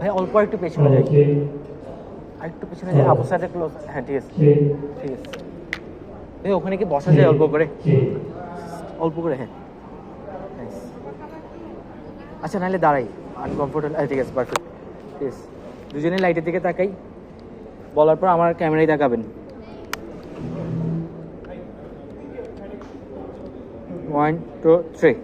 ভাই অল্প একটু পেছনে যাই, আর একটু পেছনে যাই, আপুর সাথে ক্লোজ। হ্যাঁ ঠিক আছে, ঠিক আছে। ভাই ওখানে কি বসা যায় অল্প করে, অল্প করে? হ্যাঁ আচ্ছা, নাহলে দাঁড়াই, আনকমফোর্টেবল। ঠিক আছে, পারফেক্ট, ঠিক আছে। দুজনেই লাইটের দিকে তাকাই, বলার পর আমার ক্যামেরায় তাকাবেন। 1 2 3।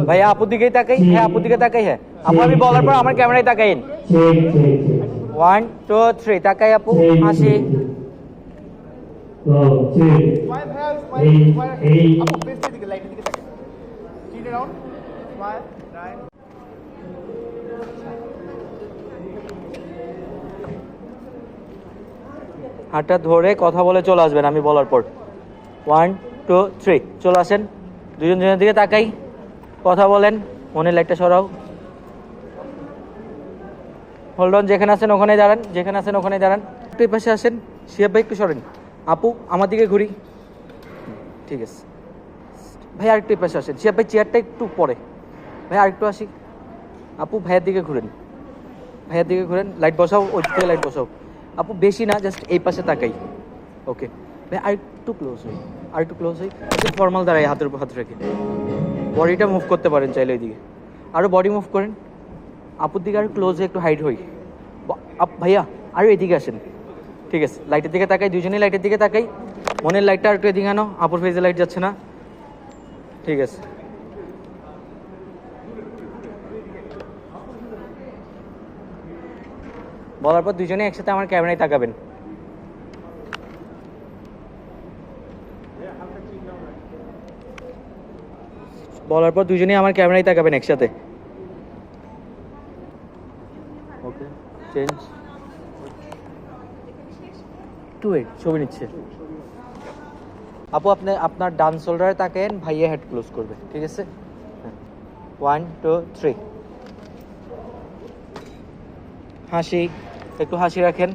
ভাইয়া আপুর দিকেই তাকাই। হ্যাঁ আপুর দিকে তাকাই। হ্যাঁ আপু, আমি বলার পর আমার ক্যামেরায় তাকাইন। 1 2 3 তাকাই আপু, হাসি। হাতটা ধরে কথা বলে চলে আসবেন আমি বলার পর। 1 2 3 চলে আসেন। দুজন দুজনের দিকে তাকাই, কথা বলেন, মনের লাইটটা সরাও। হোল্ড অন, যেখানে আছেন ওখানে দাঁড়ান, যেখানে আছেন ওখানে দাঁড়ান। একটু এই পাশে আসেন, শিহাব ভাই একটু সরেন। আপু আমার দিকে ঘুরি, ঠিক আছে। ভাই আরেকটু এই পাশে আসেন, শিহাব ভাই চেয়ারটা একটু পরে। ভাই আরেকটু আসি। আপু ভাইয়ের দিকে ঘুরেন, ভাইয়ের দিকে ঘুরেন, লাইট বসাও, ওই দিকে লাইট বসাও। আপু বেশি না, জাস্ট এই পাশে তাকাই। ওকে ভাই, আরেকটু ক্লোজ হই, আরেকটু ক্লোজ হই। একটু ফর্মাল দাঁড়াই, হাতের উপর হাত রেখে। বডিটা মুভ করতে পারেন চাইলে ওইদিকে, আরও বডি মুভ করেন। আপুর দিকে আরও ক্লোজ হয়ে একটু হাইট হই। ভাইয়া আরও এদিকে আসেন, ঠিক আছে। লাইটের দিকে তাকাই, দুজনেই লাইটের দিকে তাকাই। মনের লাইটটা আর একটু এদিকে আনো, আপুর ফেজে লাইট যাচ্ছে না, ঠিক আছে। বলার পর দুজনেই একসাথে আমার ক্যামেরায় তাকাবেন। বলার পর দুজনেই আমার ক্যামেরায় তাকাবেন একসাথে। ওকে চেঞ্জ, টু ওয়েট, ছবি নিচ্ছে। আপু আপনি আপনার ডান শোল্ডারে তাকেন, ভাইয়া হেড ক্লোজ করবে, ঠিক আছে। 1 2 3 হাসি, একটু হাসি রাখেন।